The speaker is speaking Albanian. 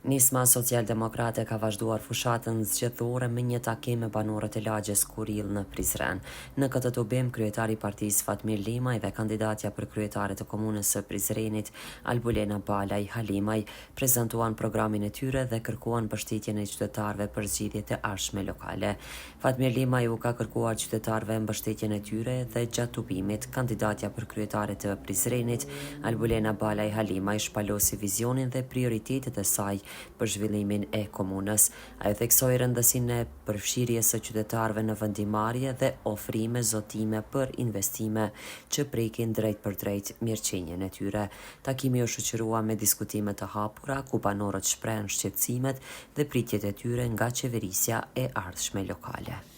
Nisma Socialdemokrate ka vazhduar fushatën zgjedhore me një takim me banorët e lagjes Kurill në Prizren. Në këtë tubim, kryetari i partisë Fatmir Limaj dhe kandidatja për kryetare të komunës së Prizrenit Albulena Balaj Halimaj prezantuan programin e tyre dhe kërkuan mbështetjen e qytetarëve për zgjidhjet e ardhshme lokale. Fatmir Limaj u ka kërkuar qytetarëve mbështetjen e tyre dhe gjatë tubimit, kandidatja për kryetare të Prizrenit Albulena Balaj Halimaj shpalosi vizionin dhe prioritetet e saj për zhvillimin e komunës. Ajo theksoi rëndësinë e përfshirjes së qytetarëve në vendimarrje dhe ofrime zotime për investime që prekin drejt për drejt mirëqenien e tyre. Takimi u shoqërua me diskutime të hapura ku banorët shprehen shqetësimet dhe pritjet e tyre nga qeverisja e ardhshme lokale.